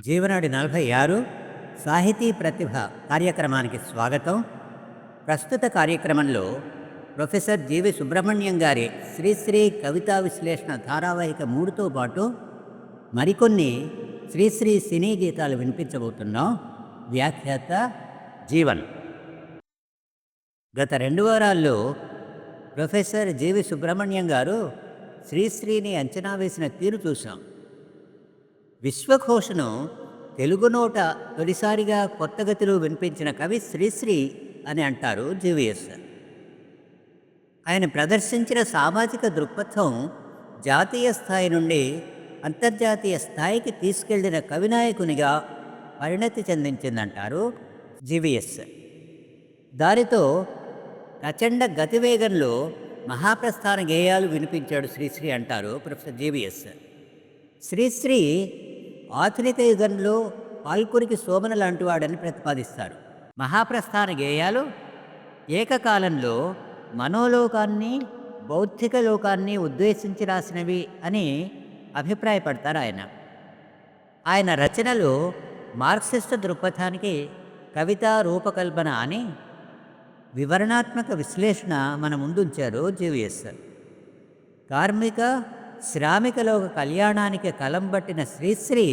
జీవనాడి 46 సాహితీ ప్రతిభ కార్యక్రమానికి స్వాగతం. ప్రస్తుత కార్యక్రమంలో ప్రొఫెసర్ జీవి సుబ్రహ్మణ్యం గారి శ్రీశ్రీ కవితా విశ్లేషణ ధారావాహిక 3తో పాటు మరికొన్ని శ్రీశ్రీ సినీ గీతాలు వినిపించబోతున్నాం. వ్యాఖ్యాత జీవన్. గత 2 వారాల్లో ప్రొఫెసర్ జీవి సుబ్రహ్మణ్యం గారు శ్రీశ్రీని అంచనా వేసిన తీరు చూసాం. విశ్వఘోషను తెలుగు నోట తొలిసారిగా కొత్త గతిలో వినిపించిన కవి శ్రీశ్రీ అని అంటారు జీవీఎస్. ఆయన ప్రదర్శించిన సామాజిక దృక్పథం జాతీయ స్థాయి నుండి అంతర్జాతీయ స్థాయికి తీసుకెళ్లిన కవినాయకునిగా పరిణతి చెందించిందంటారు జీవీఎస్. దానితో ప్రచండ గతివేగంలో మహాప్రస్థాన గేయాలు వినిపించాడు శ్రీశ్రీ అంటారు ప్రొఫెసర్ జీవీఎస్. శ్రీశ్రీ ఆధునిక యుగంలో పాల్కురికి సోమన లాంటివాడని ప్రతిపాదిస్తారు. మహాప్రస్థాన గేయాలు ఏకకాలంలో మనోలోకాన్ని బౌద్ధిక లోకాన్ని ఉద్దేశించి రాసినవి అని అభిప్రాయపడతారు ఆయన. ఆయన రచనలు మార్క్సిస్ట్ దృక్పథానికి కవితా రూపకల్పన అని వివరణాత్మక విశ్లేషణ మన ముందుంచారు జీవీఎస్. కార్మిక శ్రామిక లోక కళ్యాణానికి కలం పట్టిన శ్రీశ్రీ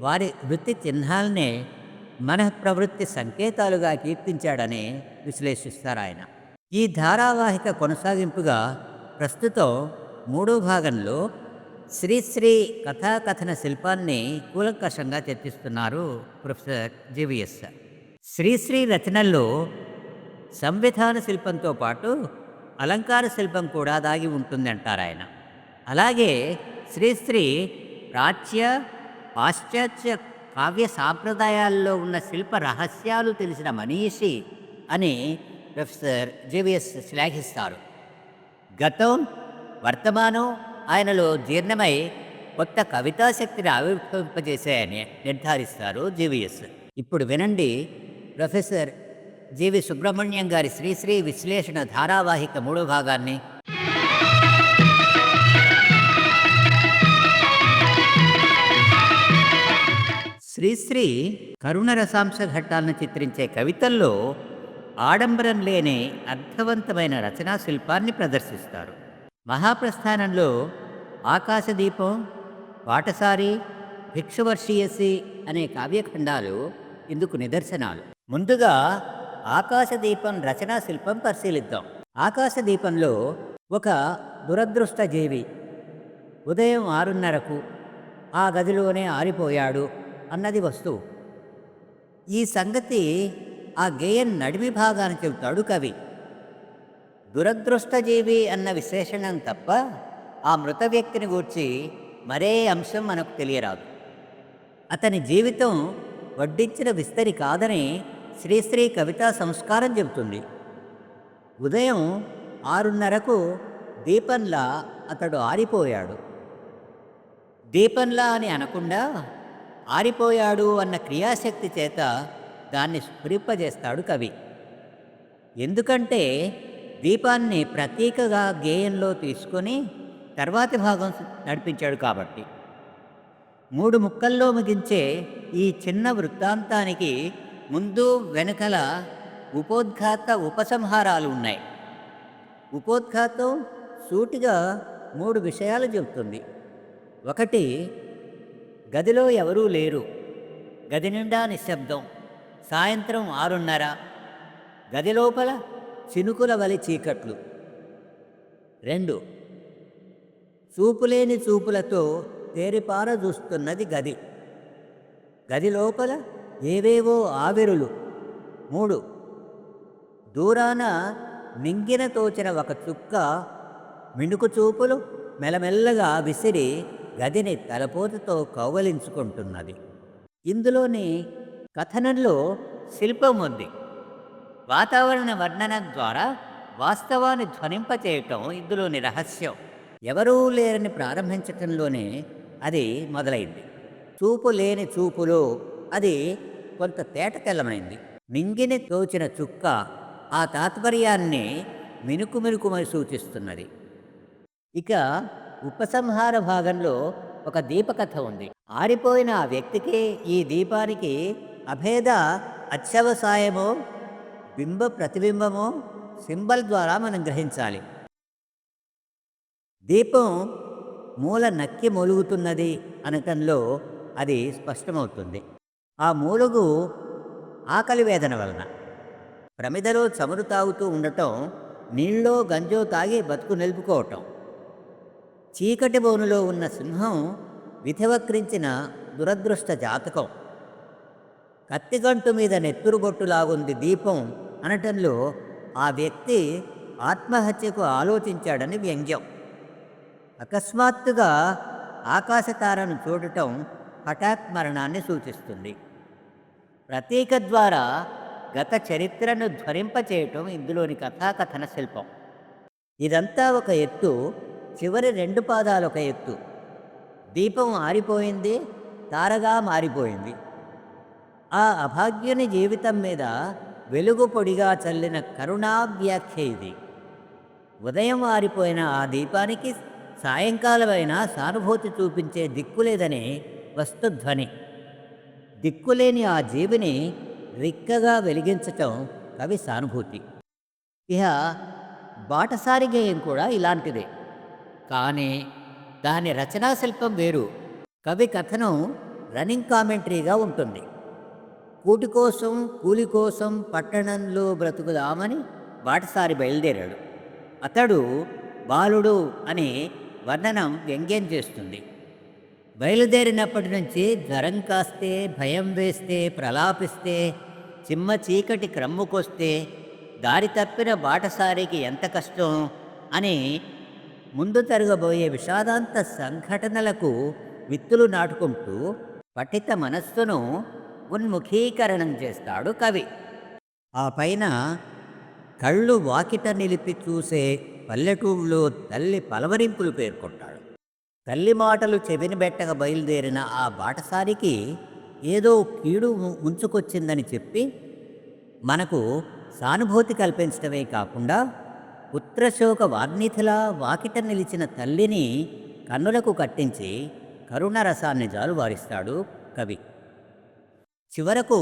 వారి వృత్తి చిహ్నాలనే మనఃప్రవృత్తి సంకేతాలుగా కీర్తించాడని విశ్లేషిస్తారు ఆయన. ఈ ధారావాహిక కొనసాగింపుగా ప్రస్తుతం 3వ భాగంలో శ్రీశ్రీ కథాకథన శిల్పాన్ని కూలంకషంగా చర్చిస్తున్నారు ప్రొఫెసర్ జీవీఎస్. శ్రీశ్రీ రచనల్లో సంవిధాన శిల్పంతో పాటు అలంకార శిల్పం కూడా దాగి ఉంటుంది అంటారు ఆయన. అలాగే శ్రీశ్రీ ప్రాచ్య పాశ్చాత్య కావ్య సాంప్రదాయాల్లో ఉన్న శిల్ప రహస్యాలు తెలిసిన మనీషి అని ప్రొఫెసర్ జీవీఎస్ శ్లాఘిస్తారు. గతం వర్తమానం ఆయనలో జీర్ణమై కొత్త కవితాశక్తిని ఆవిర్భవింపజేశాయని నిర్ధారిస్తారు జీవీఎస్. ఇప్పుడు వినండి ప్రొఫెసర్ జీవి సుబ్రహ్మణ్యం గారి శ్రీశ్రీ విశ్లేషణ ధారావాహిక 3వ భాగాన్ని. శ్రీశ్రీ కరుణ రసాంశ ఘట్టాలను చిత్రించే కవితల్లో ఆడంబరం లేని అర్థవంతమైన రచనా శిల్పాన్ని ప్రదర్శిస్తారు. మహాప్రస్థానంలో ఆకాశదీపం, పాటసారి, భిక్షువర్షీయసి అనే కావ్యఖండాలు ఇందుకు నిదర్శనాలు. ముందుగా ఆకాశదీపం రచనా శిల్పం పరిశీలిద్దాం. ఆకాశదీపంలో ఒక దురదృష్ట జీవి ఉదయం 6:30కు ఆ గదిలోనే ఆరిపోయాడు అన్నది వస్తువు. ఈ సంగతి ఆ గేయం నడిమి భాగాన్ని చెబుతాడు కవి. దురదృష్టజీవి అన్న విశేషణం తప్ప ఆ మృత వ్యక్తిని గూర్చి మరే అంశం మనకు తెలియరాదు. అతని జీవితం వడ్డించిన విస్తరి కాదని శ్రీశ్రీ కవితా సంస్కారం చెబుతుంది. ఉదయం 6:30కు దీపంలా అతడు ఆరిపోయాడు. దీపంలా అని అనకుండా ఆరిపోయాడు అన్న క్రియాశక్తి చేత దాన్ని స్ఫురింపజేస్తాడు కవి. ఎందుకంటే దీపాన్ని ప్రతీకగా గేయంలో తీసుకొని తర్వాతి భాగం నడిపించాడు కాబట్టి. 3 ముక్కల్లో ముగించే ఈ చిన్న వృత్తాంతానికి ముందు వెనుకల ఉపోద్ఘాత ఉపసంహారాలు ఉన్నాయి. ఉపోద్ఘాతం సూటిగా 3 విషయాలు చెబుతుంది. ఒకటి, గదిలో ఎవరూ లేరు, గది నిండా నిశ్శబ్దం, సాయంత్రం 6:30, గది లోపల చినుకుల వలి చీకట్లు. 2, చూపులేని చూపులతో తేరిపార చూస్తున్నది గది, గది లోపల ఏవేవో ఆవిరులు. 3, దూరాన మింగిన తోచిన ఒక చుక్క మిణుకు చూపులు మెల్లమెల్లగా విసిరి గదిని తలపోతతో కౌగలించుకుంటున్నది. ఇందులోని కథనంలో శిల్పం ఉంది. వాతావరణ వర్ణన ద్వారా వాస్తవాన్ని ధ్వనింపచేయటం ఇందులోని రహస్యం. ఎవరూ లేరని ప్రారంభించటంలోనే అది మొదలైంది. చూపు లేని చూపులో అది కొంత తేటతెల్లమైంది. మింగిని తోచిన చుక్క ఆ తాత్పర్యాన్ని మినుకు మినుకుమని సూచిస్తున్నది. ఇక ఉపసంహార భాగంలో ఒక దీపకథ ఉంది. ఆరిపోయిన ఆ వ్యక్తికి ఈ దీపానికి అభేద అత్యవసాయమో బింబ ప్రతిబింబమో సింబల్ ద్వారా మనం గ్రహించాలి. దీపం మూల నక్కి మొలుగుతున్నది అనటంలో అది స్పష్టమవుతుంది. ఆ మూలుగు ఆకలి వేదన వలన. ప్రమిదలో చమురు తాగుతూ ఉండటం, నీళ్ళో గంజో తాగి బతుకు నిలుపుకోవటం. చీకటి బోనులో ఉన్న సింహం విధివక్రించిన దురదృష్ట జాతకం. కత్తిగంటు మీద నెత్తురు బొట్టులాగుంది దీపం అనటంలో ఆ వ్యక్తి ఆత్మహత్యకు ఆలోచించాడని వ్యంగ్యం. అకస్మాత్తుగా ఆకాశతారను చూడటం హఠాత్ మరణాన్ని సూచిస్తుంది. ప్రతీక ద్వారా గత చరిత్రను ధ్వనింపచేయటం ఇందులోని కథాకథన శిల్పం. ఇదంతా ఒక ఎత్తు, చివరి రెండు పాదాలు ఒక ఎత్తు. దీపం ఆరిపోయింది, తారగా మారిపోయింది. ఆ అభాగ్యుని జీవితం మీద వెలుగు పొడిగా చల్లిన కరుణావ్యాఖ్య ఇది. ఉదయం ఆరిపోయిన ఆ దీపానికి సాయంకాలమైనా సానుభూతి చూపించే దిక్కులేదనే వస్తుధ్వని. దిక్కులేని ఆ జీవిని రిక్కగా వెలిగించటం కవి సానుభూతి. ఇహ బాటసారి గేయం కూడా ఇలాంటిదే. కానీ దాని రచనా శిల్పం వేరు. కవి కథనం రన్నింగ్ కామెంటరీగా ఉంటుంది. కూటి కోసం కూలి కోసం పట్టణంలో బ్రతుకుదామని బాటసారి బయలుదేరాడు. అతడు బాలుడు అని వర్ణనం వ్యంగ్యం చేస్తుంది. బయలుదేరినప్పటి నుంచి జ్వరం కాస్తే, భయం వేస్తే, ప్రలాపిస్తే, చిమ్మ చీకటి క్రమ్ముకొస్తే, దారి తప్పిన బాటసారికి ఎంత కష్టం అని ముందు జరగబోయే విషాదాంత సంఘటనలకు విత్తులు నాటుకుంటూ పఠిత మనస్సును ఉన్ముఖీకరణం చేస్తాడు కవి. ఆ పైన కళ్ళు వాకిట నిలిపి చూసే పల్లెటూళ్ళలో తల్లి పలవరింపులు పేర్కొంటాడు. తల్లి మాటలు చెవిని బెట్టక బయలుదేరిన ఆ బాటసారికి ఏదో కీడు ముంచుకొచ్చిందని చెప్పి మనకు సానుభూతి కల్పించడమే కాకుండా పుత్రశోక వాగ్నిధిలా వాకిట నిలిచిన తల్లిని కన్నులకు కట్టించి కరుణరసాన్ని జాలువారిస్తాడు కవి. చివరకు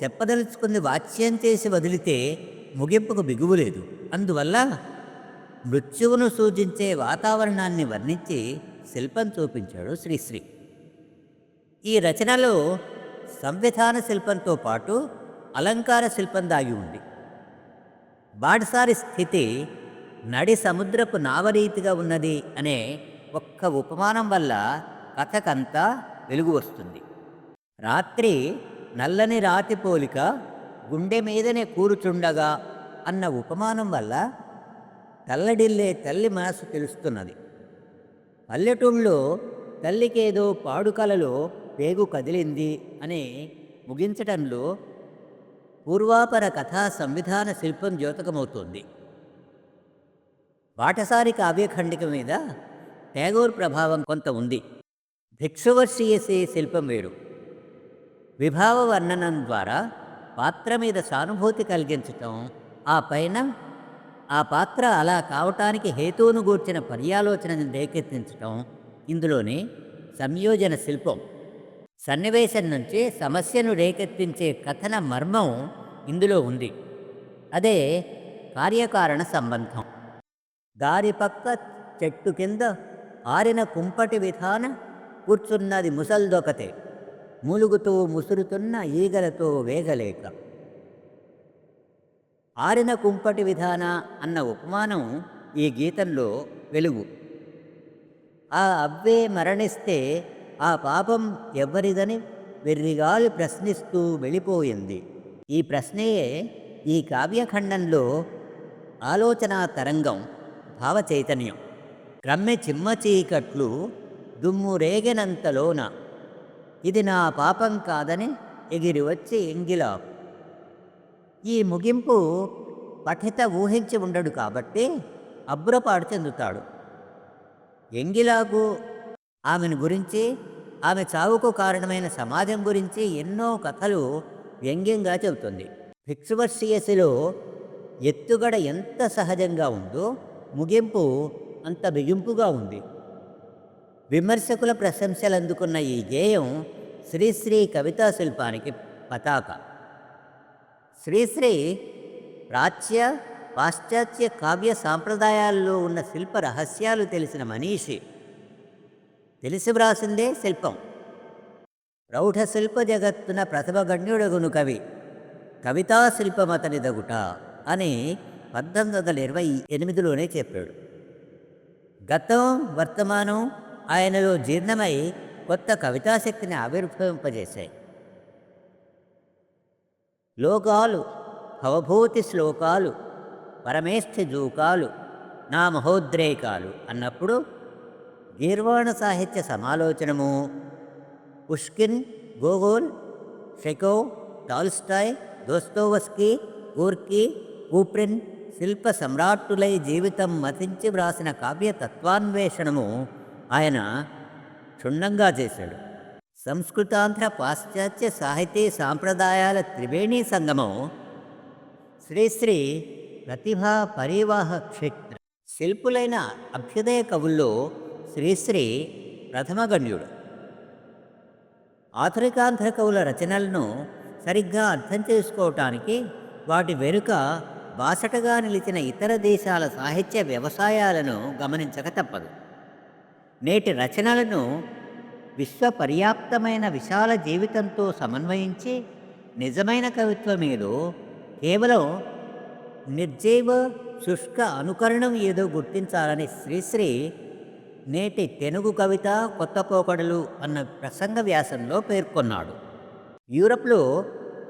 చెప్పదలుచుకుంది వాచ్యం చేసి వదిలితే ముగింపుకు బిగువులేదు. అందువల్ల మృత్యువును సూచించే వాతావరణాన్ని వర్ణించి శిల్పం చూపించాడు శ్రీశ్రీ. ఈ రచనలో సంవిధాన శిల్పంతో పాటు అలంకార శిల్పం దాగి ఉంది. బాటసారి స్థితి నడి సముద్రపు నావరీతిగా ఉన్నది అనే ఒక్క ఉపమానం వల్ల కథకంతా వెలుగు వస్తుంది. రాత్రి నల్లని రాతి పోలిక గుండె మీదనే కూరుచుండగా అన్న ఉపమానం వల్ల తల్లడిల్లే తల్లి మనసు తెలుస్తున్నది. పల్లెటూళ్ళలో తల్లికేదో పాడుకలలో పేగు కదిలింది అని ముగించటంలో పూర్వాపర కథా సంవిధాన శిల్పం ద్యోతకమవుతోంది. బాటసారి కావ్యఖండిక మీద ట్యాగోర్ ప్రభావం కొంత ఉంది. భిక్షువర్షీయసే శిల్పం వేరు. విభావ వర్ణనం ద్వారా పాత్ర మీద సానుభూతి కలిగించటం, ఆ పైన ఆ పాత్ర అలా కావటానికి హేతువును గూర్చిన పర్యాలోచనను రేకెత్తించటం ఇందులోని సంయోజన శిల్పం. సన్నివేశం నుంచి సమస్యను రేకెత్తించే కథన మర్మం ఇందులో ఉంది. అదే కార్యకారణ సంబంధం. దారి పక్క చెట్టు కింద ఆరిన కుంపటి విధాన కూర్చున్నది ముసల్దొకతే, మూలుగుతూ ముసురుతున్న ఈగలతో వేగలేక. ఆరిన కుంపటి విధాన అన్న ఉపమానం ఈ గీతంలో వెలుగు. ఆ అవ్వే మరణిస్తే ఆ పాపం ఎవరిదని వెర్రిగాలి ప్రశ్నిస్తూ వెళ్ళిపోయింది. ఈ ప్రశ్నయే ఈ కావ్యఖండంలో ఆలోచనా తరంగం, భావ చైతన్యం. క్రమ్మె చిమ్మ చీకట్లు దుమ్ము రేగినంతలోన ఇది నా పాపం కాదని ఎగిరి వచ్చి ఎంగిలా. ఈ ముగింపు పఠిత ఊహించి ఉండడు కాబట్టి అబ్బురపాటు చెందుతాడు. ఎంగిలాకు ఆమెను గురించి, ఆమె చావుకు కారణమైన సమాజం గురించి ఎన్నో కథలు వ్యంగ్యంగా చెబుతుంది. భిక్షువర్షీయసిలో ఎత్తుగడ ఎంత సహజంగా ఉందో ముగింపు అంత బిగింపుగా ఉంది. విమర్శకుల ప్రశంసలు అందుకున్న ఈ గేయం శ్రీశ్రీ కవితా శిల్పానికి పతాక. శ్రీశ్రీ ప్రాచ్య పాశ్చాత్య కావ్య సాంప్రదాయాల్లో ఉన్న శిల్ప రహస్యాలు తెలిసిన మనీషి. తెలిసి వ్రాసిందే శిల్పం. ప్రౌఢ శిల్ప జగత్తున ప్రథమగణ్యుడగును కవి, కవితా శిల్పమతనిదగుట అని 1828లోనే చెప్పాడు. గతం వర్తమానం ఆయనలో జీర్ణమై కొత్త కవితాశక్తిని ఆవిర్భవింపజేశాయి. లోకాలు భవభూతి శ్లోకాలు పరమేష్ఠి జూకాలు నా మహోద్రేకాలు అన్నప్పుడు గీర్వాణ సాహిత్య సమాలోచనము పుష్కిన్, గోగోల్, షెకోవ్, టాల్స్టాయ్, దోస్తోవస్కీ, గోర్కీ, కూప్రిన్ శిల్ప సమ్రాట్టులై జీవితం మతించి వ్రాసిన కావ్య తత్వాన్వేషణము ఆయన క్షుణ్ణంగా చేశాడు. సంస్కృతాంధ్ర పాశ్చాత్య సాహితీ సాంప్రదాయాల త్రివేణీ సంగమం శ్రీశ్రీ ప్రతిభా పరివాహ క్షేత్ర. శిల్పులైన అభ్యుదయ కవుల్లో శ్రీశ్రీ ప్రథమగణ్యుడు. ఆధునికాంధ్ర కవుల రచనలను సరిగ్గా అర్థం చేసుకోవటానికి వాటి వెనుక బాసటగా నిలిచిన ఇతర దేశాల సాహిత్య వ్యవసాయాలను గమనించక తప్పదు. నేటి రచనలను విశ్వపర్యాప్తమైన విశాల జీవితంతో సమన్వయించి నిజమైన కవిత్వమేదో కేవలం నిర్జీవ శుష్క అనుకరణం ఏదో గుర్తించాలని శ్రీశ్రీ నేటి తెలుగు కవిత కొత్త పోకడలు అన్న ప్రసంగ వ్యాసంలో పేర్కొన్నాడు. యూరప్లో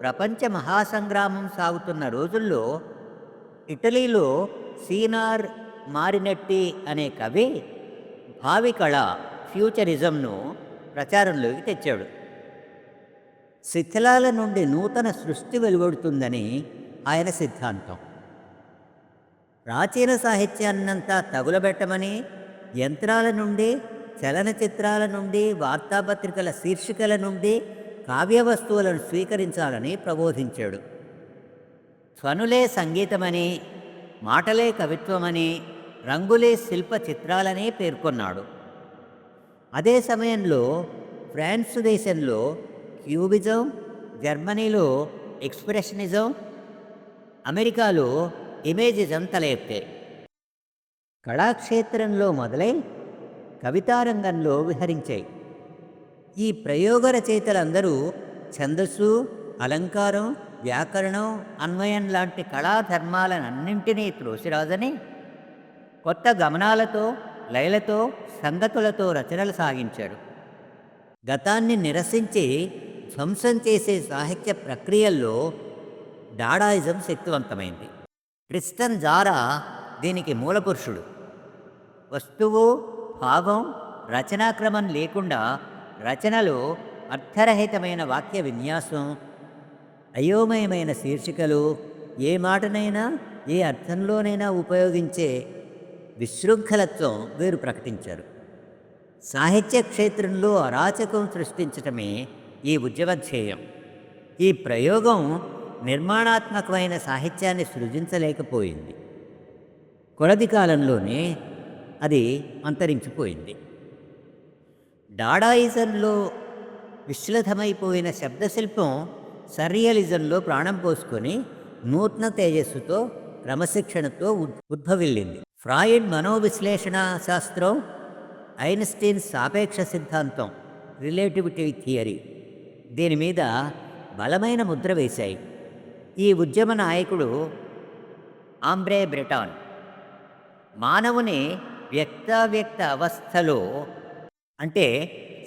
ప్రపంచ మహాసంగ్రామం సాగుతున్న రోజుల్లో ఇటలీలో సీనార్ మారినట్టి అనే కవి భావి కళ ఫ్యూచరిజంను ప్రచారంలోకి తెచ్చాడు. శిథిలాల నుండి నూతన సృష్టి వెలువడుతుందని ఆయన సిద్ధాంతం. ప్రాచీన సాహిత్యాన్నంతా తగులబెట్టమని, యంత్రాల నుండి, చలనచిత్రాల నుండి, వార్తాపత్రికల శీర్షికల నుండి కావ్య వస్తువులను స్వీకరించాలని ప్రబోధించాడు. ధ్వనులే సంగీతమని, మాటలే కవిత్వమని, రంగులే శిల్ప చిత్రాలనే పేర్కొన్నాడు. అదే సమయంలో ఫ్రాన్స్ దేశంలో క్యూబిజం, జర్మనీలో ఎక్స్ప్రెషనిజం, అమెరికాలో ఇమేజిజం తల ఎత్తాయి. కళాక్షేత్రంలో మొదలై కవితారంగంలో విహరించాయి. ఈ ప్రయోగ రచయితలందరూ ఛందస్సు, అలంకారం, వ్యాకరణం, అన్వయం లాంటి కళాధర్మాలన్నింటినీ త్రోసిరాజని కొత్త గమనాలతో, లయలతో, సంగతులతో రచనలు సాగించాడు. గతాన్ని నిరసించి ధ్వంసం చేసే సాహిత్య ప్రక్రియల్లో డాడాయిజం శక్తివంతమైంది. ట్రిస్టన్ జారా దీనికి మూలపురుషుడు. వస్తువు, భావం, రచనాక్రమం లేకుండా రచనలో అర్థరహితమైన వాక్య విన్యాసం, అయోమయమైన శీర్షికలు, ఏ మాటనైనా ఏ అర్థంలోనైనా ఉపయోగించే విశృంఖలత్వం వీరు ప్రకటించారు. సాహిత్య క్షేత్రంలో అరాచకం సృష్టించటమే ఈ ఉద్యమ ధ్యేయం. ఈ ప్రయోగం నిర్మాణాత్మకమైన సాహిత్యాన్ని సృజించలేకపోయింది. కొలది కాలంలోనే అది అంతరించిపోయింది. డాడాయిజంలో విశ్లథమైపోయిన శబ్దశిల్పం సర్రియలిజంలో ప్రాణం పోసుకొని నూతన తేజస్సుతో, క్రమశిక్షణతో ఉద్భవిల్లింది. ఫ్రాయిడ్ మనోవిశ్లేషణ శాస్త్రం, ఐన్స్టీన్ సాపేక్ష సిద్ధాంతం, రిలేటివిటీ థియరీ దీని మీద బలమైన ముద్ర వేశాయి. ఈ ఉద్యమ నాయకుడు ఆంబ్రే బ్రెటాన్ మానవుని వ్యక్తావ్యక్త అవస్థలో, అంటే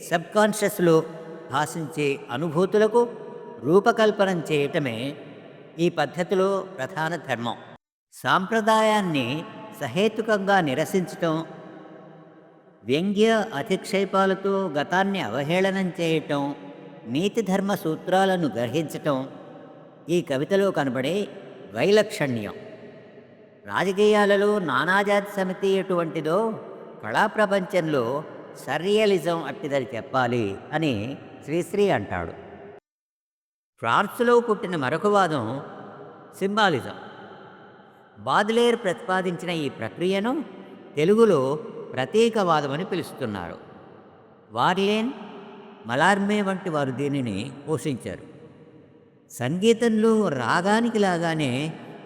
సబ్కాన్షియస్లో భాషించే అనుభూతులకు రూపకల్పనం చేయటమే ఈ పద్ధతిలో ప్రధాన ధర్మం. సాంప్రదాయాన్ని సహేతుకంగా నిరసించటం, వ్యంగ్య అధిక్షేపాలతో గతాన్ని అవహేళనం చేయటం, నీతి ధర్మ సూత్రాలను గ్రహించటం ఈ కవితలో కనబడే వైలక్షణ్యం. రాజకీయాలలో నానాజాతి సమితి ఎటువంటిదో కళాప్రపంచంలో సర్రియలిజం అట్టిదని చెప్పాలి అని శ్రీశ్రీ అంటాడు. ఫ్రాన్స్లో పుట్టిన మరొక వాదం సింబాలిజం. బాద్లేర్ ప్రతిపాదించిన ఈ ప్రక్రియను తెలుగులో ప్రతీకవాదమని పిలుస్తున్నారు. వార్లేన్, మలార్మే వంటి వారు దీనిని పోషించారు. సంగీతంలో రాగానికి లాగానే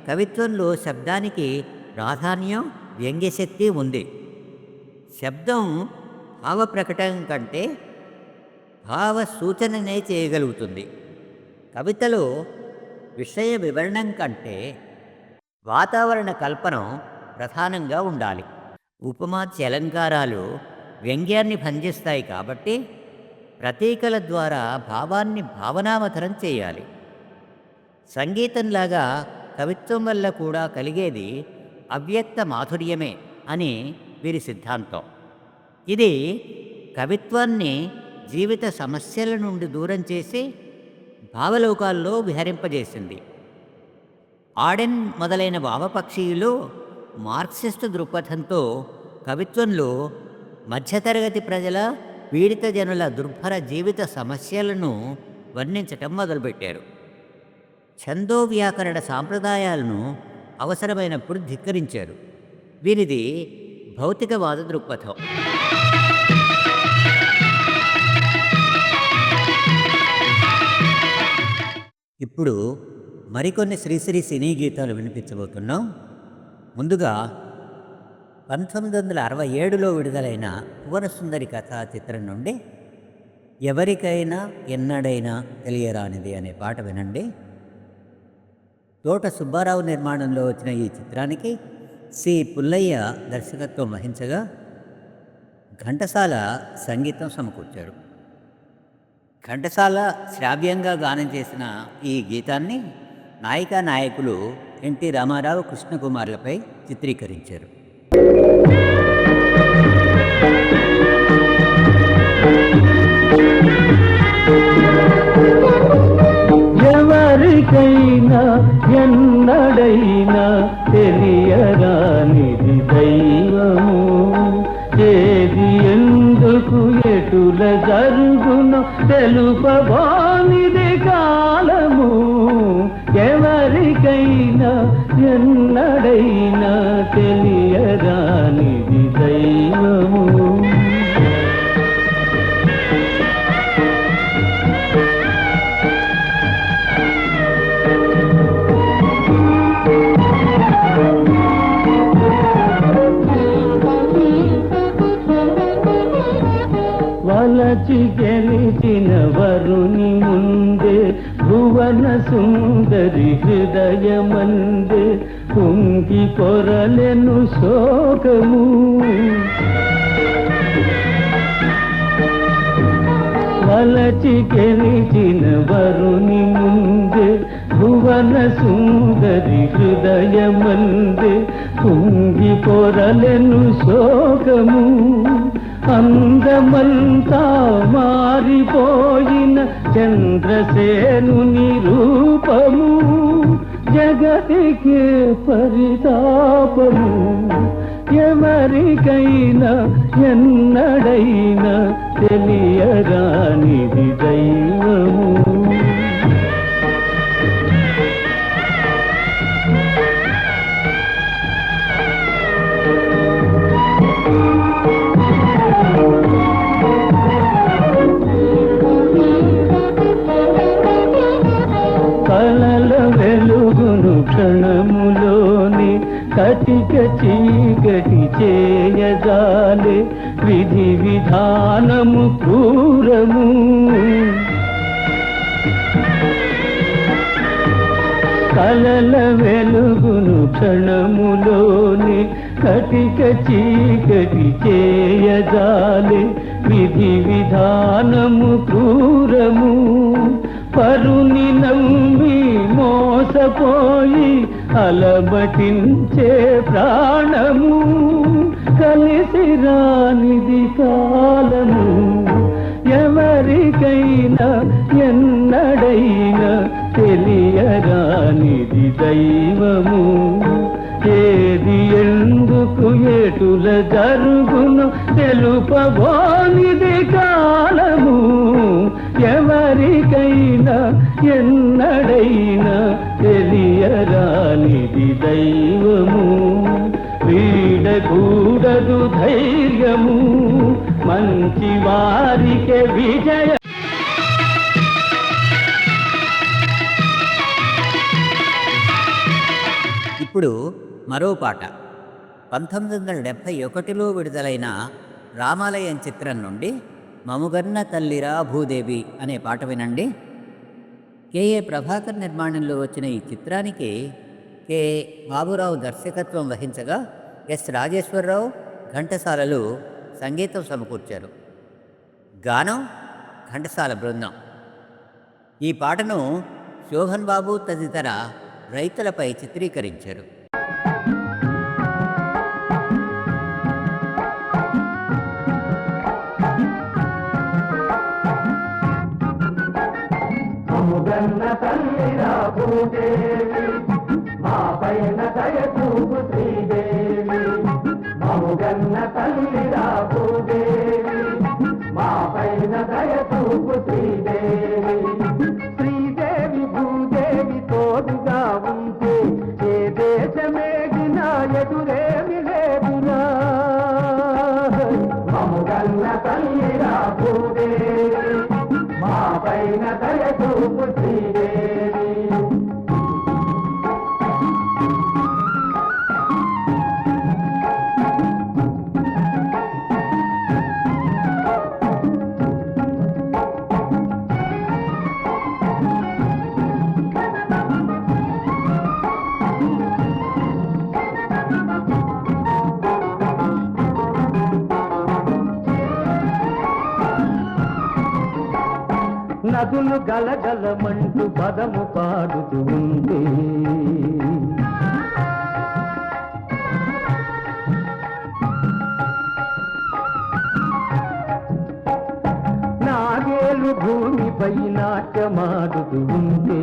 కవిత్వంలో శబ్దానికి ప్రాధాన్యం, వ్యంగ్యశక్తి ఉంది. శబ్దం భావ ప్రకటన కంటే భావ సూచననే చేయగలుగుతుంది. కవితలో విషయ వివరణం కంటే వాతావరణ కల్పనం ప్రధానంగా ఉండాలి. ఉపమాత్య అలంకారాలు వ్యంగ్యాన్ని భంజిస్తాయి కాబట్టి ప్రతీకల ద్వారా భావాన్ని భావనావతరం చేయాలి. సంగీతంలాగా కవిత్వం వల్ల కూడా కలిగేది అవ్యక్త మాధుర్యమే అని వీరి సిద్ధాంతం. ఇది కవిత్వాన్ని జీవిత సమస్యల నుండి దూరం చేసి భావలోకాల్లో విహరింపజేసింది. ఆడెన్ మొదలైన వామపక్షీయులు మార్క్సిస్టు దృక్పథంతో కవిత్వంలో మధ్యతరగతి ప్రజల, పీడిత జనుల దుర్భర జీవిత సమస్యలను వర్ణించటం మొదలుపెట్టారు. ఛందో వ్యాకరణ సాంప్రదాయాలను అవసరమైనప్పుడు ధిక్కరించారు. వీరిది భౌతికవాద దృక్పథం. ఇప్పుడు మరికొన్ని శ్రీశ్రీ సినీ గీతాలు వినిపించబోతున్నాం. ముందుగా 1967లో విడుదలైన భువనసుందరి కథా చిత్రం నుండి ఎవరికైనా ఎన్నడైనా తెలియరానిది అనే పాట వినండి. తోట సుబ్బారావు నిర్మాణంలో వచ్చిన ఈ చిత్రానికి సి పుల్లయ్య దర్శకత్వం వహించగా ఘంటసాల సంగీతం సమకూర్చాడు. ఘంటసాల శ్రావ్యంగా గానం చేసిన ఈ గీతాన్ని నాయికా నాయకులు ఎన్టీ రామారావు, కృష్ణకుమార్లపై చిత్రీకరించారు. ఎవరికైనా ఎన్నడైనా తెలియరానిది దైవము, ఏది ఎందుకు ఎటుల జరుగునో తెలుపబోనిది కాలము. ఎవరికైనా ఎన్నడైనా తెలియరానిది దైవము. వలచి గెలిచిన వరుని ముందే భువన సుందరి హృదయమందే కుంగి పొరలెను శోకము. వలచి గెలిచిన వరుని ముందే భువన సుందరి హృదయమందే కుంగి పొరలెను శోకము. అందమంతా మారిపోయిన చంద్రసేనుని రూపము, జగతికి పరితాపము. ఎవరికైనా ఎన్నడైనా తెలియరానిది దైవము. కలల వెలుగును క్షణములోని కటిక చీకటి చేయజాలే విధి విధానము క్రూరము. కలల వెలుగును క్షణములోని కటిక చీకటి చేయజాలే విధి విధానము క్రూరము. పరుని నమ్మి మోసపోయి అలమటించే ప్రాణము, కలిసి రానిది కాలము. ఎవరికైనా ఎన్నడైనా తెలియరానిది దైవము. ఏది ఎందుకు ఎటుల జరుగును తెలుపబోనిది కాలము. ఎవరికైనా ఎన్నడైనా తెలియరానిది దైవము. వీడకూడదు ధైర్యము, మంచి వారికే విజయ. ఇప్పుడు మరో పాట 1971లో విడుదలైన రామాలయం చిత్రం నుండి మముగన్న తల్లిరా భూదేవి అనే పాట వినండి. కెఏ ప్రభాకర్ నిర్మాణంలో వచ్చిన ఈ చిత్రానికి కె బాబురావు దర్శకత్వం వహించగా ఎస్ రాజేశ్వరరావు ఘంటసాలలు సంగీతం సమకూర్చారు. గానం ఘంటసాల బృందం. ఈ పాటను శోభన్ బాబు తదితర రైతులపై చిత్రీకరించారు. మముగన్న తల్లిరా భూదేవి మా పైన దయ చూపు శ్రీదేవి. మముగన్న తల్లిరా భూదేవి మా పైన దయ చూపు శ్రీదేవి. శ్రీదేవి భూదేవి తోడుగా ఉంటే ఏ దేశమేగినా ఎదురేమి లేదురా. మముగన్న తల్లిరా భూదేవి మా పైన దయ చూపు శ్రీదేవి. నదులు గలగలమంటూ పదము పాడుతూ ఉంటే నాగేలు భూమిపై నాట్యమాడుతూ ఉంటే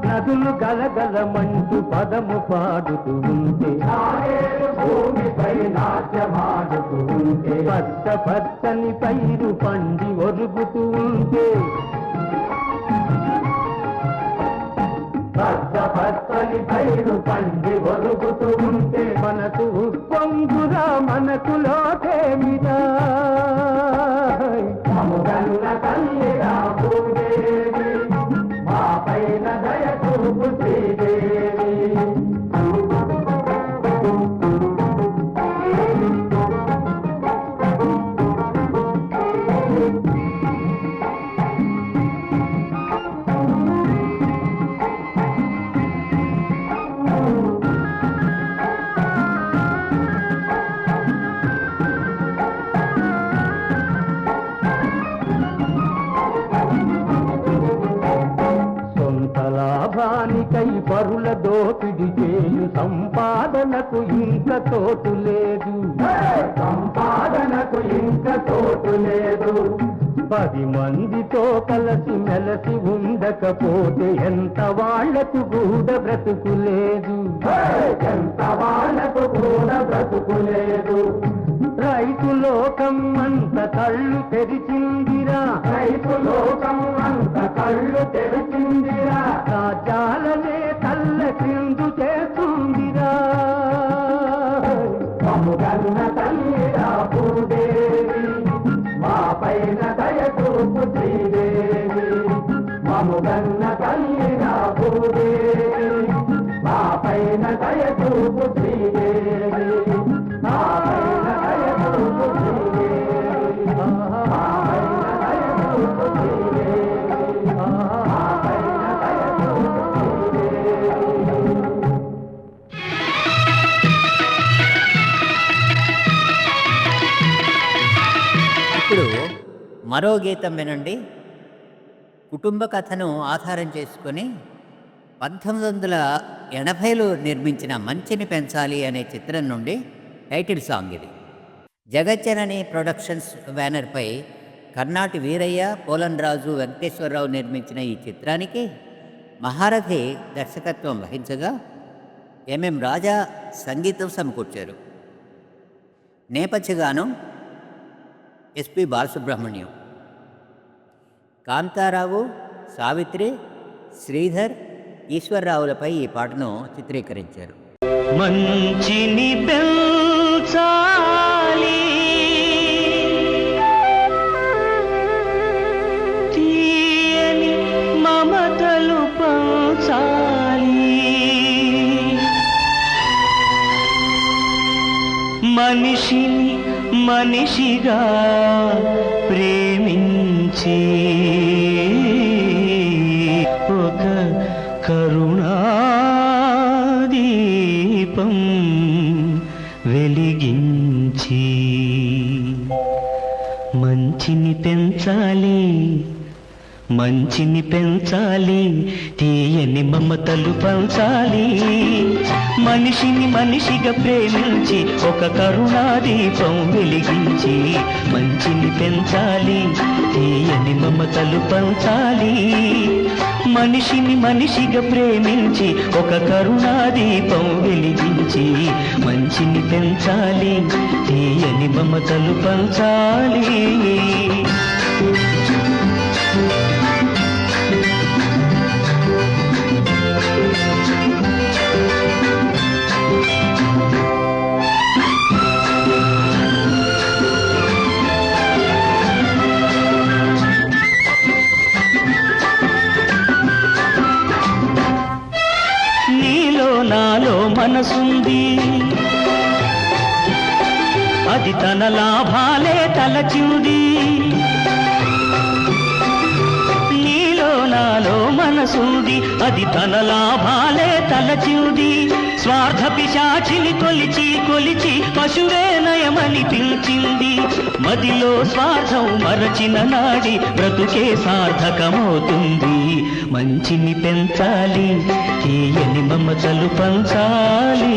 నదులు గలగలమంటూ పదము పాడుతూ ఉంటే భూమిపై నాట్యమాడుతూ ఉంటే పచ్చ పచ్చని పైరు పండి ఒరుగుతూ ఉంటే పచ్చ పచ్చని పైరు పండి ఒరుగుతూ ఉంటే మనసు పొంగురా మనసులో తేమిరా. మముగన్న తల్లిరా భూదేవి మా పైన దయ చూపు శ్రీదేవి. లాభానికై పరుల దోపిడి చేయు సంపాదనకు ఇంక తోటు లేదు. సంపాదనకు ఇంక తోటు లేదు. 10 మందితో కలిసి మెలసి ఉండకపోతే ఎంత వాళ్లకు కూడా బ్రతుకు లేదు. ఎంత వాళ్లకు కూడా బ్రతుకు లేదు. రైతు లోకం అంత కళ్ళు తెరిచిందిరా. రైతు లోకం అంత కళ్ళు తెరిచిందిరా. రాజ్యాలనే తల్ల క్రిందు చేస్తుందిరా. మముగన్న తల్లిరా భూదేవి మా పైన దయ చూపు శ్రీదేవి. మముగన్న తల్లిరా భూదేవి మా పైన దయ చూపు శ్రీదేవి. మా పైన దయ చూపు శ్రీదేవి. మా పైన దయ చూపు శ్రీదేవి. మా పైన దయ చూపు శ్రీదేవి. ఇప్పుడు మరో గీతం వినండి. కుటుంబ కథను ఆధారం చేసుకొని 1980లో నిర్మించిన మంచిని పెంచాలి అనే చిత్రం నుండి టైటిల్ సాంగ్ ఇది. జగజ్జనని ప్రొడక్షన్స్ బ్యానర్పై కర్నాటి వీరయ్య, పోలన్ రాజు, వెంకటేశ్వరరావు నిర్మించిన ఈ చిత్రానికి మహారథి దర్శకత్వం వహించగా ఎంఎం రాజా సంగీతం సమకూర్చారు. నేపథ్య గానం ఎస్పి బాలసుబ్రహ్మణ్యం. కాంతారావు, సావిత్రి, శ్రీధర్, ఈశ్వర్రావులపై ఈ పాటను చిత్రీకరించారు. మంచిని పెంచాలి, తీయని మమతలు పంచాలి, మనిషిని మనిషిగా ప్రేమించి ఒక కరుణాదీపం వెలిగించి మంచిని పెంచాలి, మంచిని పెంచాలి, తీయని మమతలు పంచాలి, మనిషిని మనిషిగా ప్రేమించి ఒక కరుణాదీపం వెలిగించి మంచిని పెంచాలి, తీయని మమతలు పంచాలి, మనిషిని మనిషిగా ప్రేమించి ఒక కరుణాదీపం వెలిగించి మంచిని పెంచాలి, తీయని మమతలు పంచాలి. నాలో మనసుంది, అది తన లాభాలే తలచింది, నీలో నాలో మనసుంది, అది తన లాభాలే తలచింది, స్వార్థ పిశాచిని కొలిచి కొలిచి పశువే నయమని పిలిచింది, మదిలో స్వార్థం మరచిన నాడి బ్రతుకే సార్థకమవుతుంది, మంచిని పెంచాలి, తీయని మమతలు పంచాలి.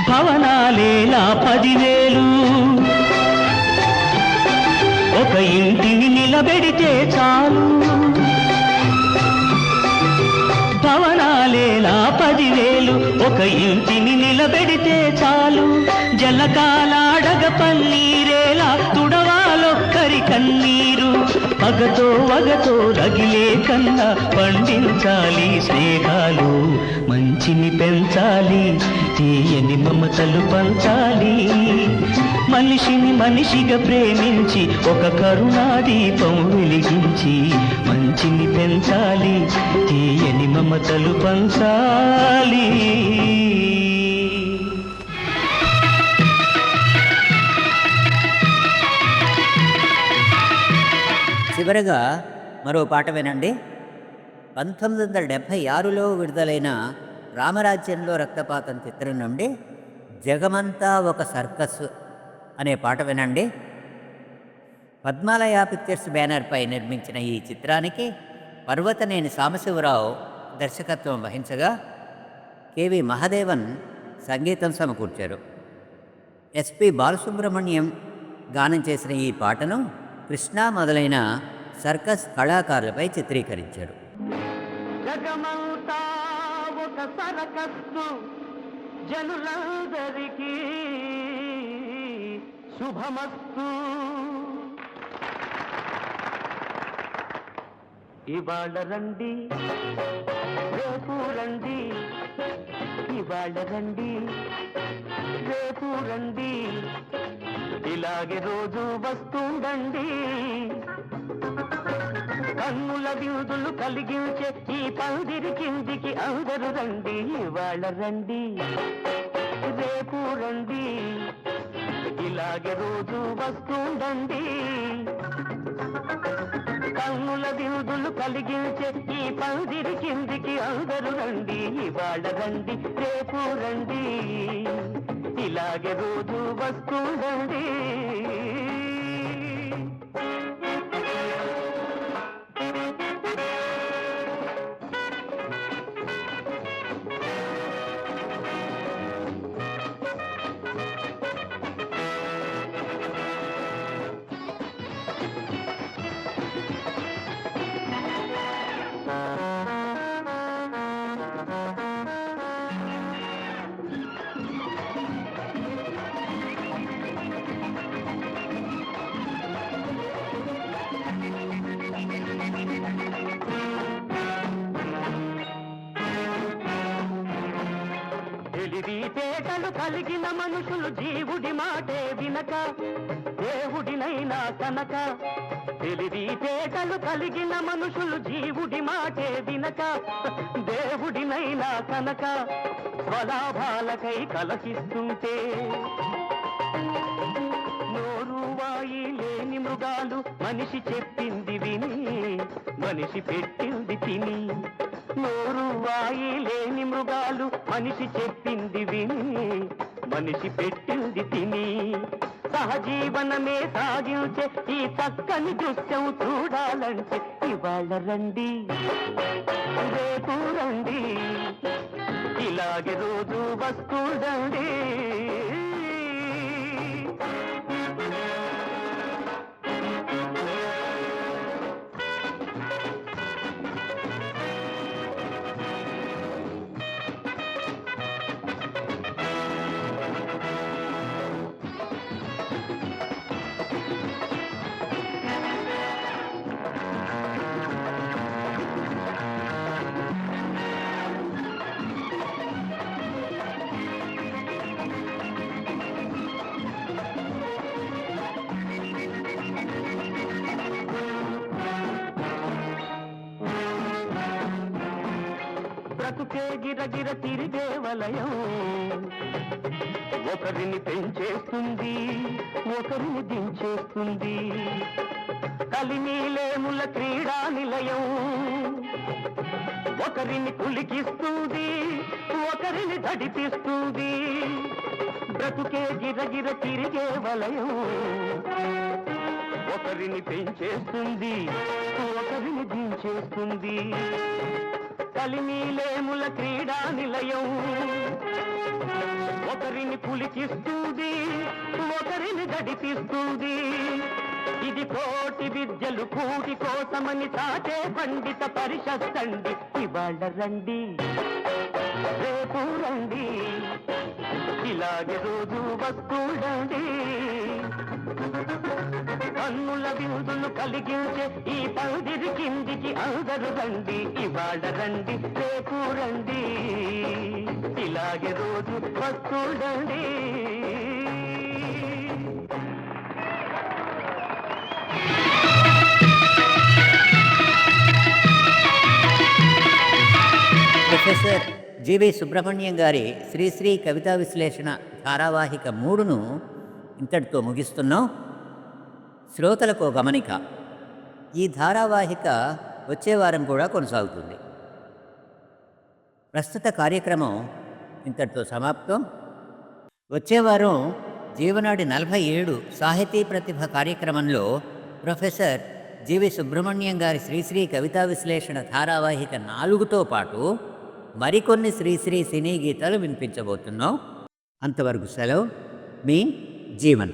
భవనాలేలా 10,000 ఒక ఇంటిని నిలబెడితే చాలు, భవనాలేలా 10,000 ఒక ఇంటిని నిలబెడితే చాలు, జలకాలాడగ పన్నీరేలా తుడవాలొక్కరి కన్నీరు, పగతో వగతో రగిలే కన్నా పండించాలి స్నేహాలు, మంచిని పెంచాలి, తీయని మమతలు పంచాలి, మనిషిని మనిషిగా ప్రేమించి ఒక కరుణాదీపం వెలిగించి మంచిని పెంచాలి, తీయని మమతలు పంచాలి. చివరగా మరో పాట వినండి. 1976లో విడుదలైన రామరాజ్యంలో రక్తపాతం చిత్రం నుండి జగమంతా ఒక సర్కస్ అనే పాట వినండి. పద్మాలయ పిక్చర్స్ బ్యానర్పై నిర్మించిన ఈ చిత్రానికి పర్వతనేని సాంబశివరావు దర్శకత్వం వహించగా కెవి మహదేవన్ సంగీతం సమకూర్చారు. ఎస్పి బాలసుబ్రహ్మణ్యం గానం చేసిన ఈ పాటను కృష్ణ మొదలైన సర్కస్ కళాకారులపై చిత్రీకరించారు. జగమంతా ఒక సరకస్సు, జనులందరికీ శుభమస్తు. ఇవాళ రండి రేపు రండి, ఇవాళ రండి రేపు రండి, ఇలాగే రోజు వస్తుండండి, కన్నుల విందులు కలిగించే ఈ పందిరి కిందికి అందరూ రండి, ఇవాళ రండి రేపు రండి, ఇలాగే రోజు వస్తుండండి, కన్నుల విందులు కలిగించే ఈ పందిరి కిందికి అందరూ రండి, ఇవాళ రండి రేపు రండి, ఇలాగే రోజు వస్తుండండి. తెలివితేటలు కలిగిన మనుషులు జీవుడి మాటే వినక దేవుడినైనా కనక. తెలివితేటలు కలిగిన మనుషులు జీవుడి మాటే వినక దేవుడినైనా కనక. స్వలాభాలకై కలహిస్తుంటే నోరు వాయి లేని మృగాలు మనిషి చెప్పింది విని మనిషి పెట్టింది తిని. నోరు వాయి లేని మృగాలు మనిషి చెప్పింది విని మనిషి పెట్టింది తిని. సహజీవనమే సాగించే ఈ చక్కని దృశ్యం చూడాలంటే ఇవాళ రండి రేపు రండి ఇలాగే రోజు వస్తుండండి. బ్రతుకే గిరగిర తిరిగే వలయం ఒకరిని పెంచేస్తుంది ఒకరిని దించేస్తుంది. కలిమీలేముల క్రీడా నిలయం ఒకరిని కులికిస్తుంది ఒకరిని దడిపిస్తుంది. బ్రతుకే గిరగిర తిరిగే వలయం ఒకరిని పెంచేస్తుంది ఒకరిని దించేస్తుంది. కలిమీలేముల క్రీడా నిలయం ఒకరిని పులికిస్తుంది ఒకరిని గడిపిస్తుంది. ఇది కోటి విద్యలు కూటి కోసమని సాటే పండిత పరిషత్తండి. ఇవాళ రండి రేపు రండి ఇలాగే రోజు వస్తుండండి. కన్నుల విందులు కలిగించే ఈ పందిరి కిందికి అందరు రండి. ఇవాళ రండి రేపు రండి ఇలాగే రోజు వస్తుండండి. ప్రొఫెసర్ జీవి సుబ్రహ్మణ్యం గారి శ్రీశ్రీ కవితా విశ్లేషణ ధారావాహిక 3ను ఇంతటితో ముగిస్తున్నాం. శ్రోతలకు గమనిక, ఈ ధారావాహిక వచ్చే వారం కూడా కొనసాగుతుంది. ప్రస్తుత కార్యక్రమం ఇంతటితో సమాప్తం. వచ్చే వారం జీవనాడి 47 సాహితీ ప్రతిభ కార్యక్రమంలో ప్రొఫెసర్ జీవి సుబ్రహ్మణ్యం గారి శ్రీశ్రీ కవితా విశ్లేషణ ధారావాహిక 4తో పాటు మరికొన్ని శ్రీశ్రీ సినీ గీతాలు వినిపించబోతున్నాం. అంతవరకు సెలవు. మీ జీవన్.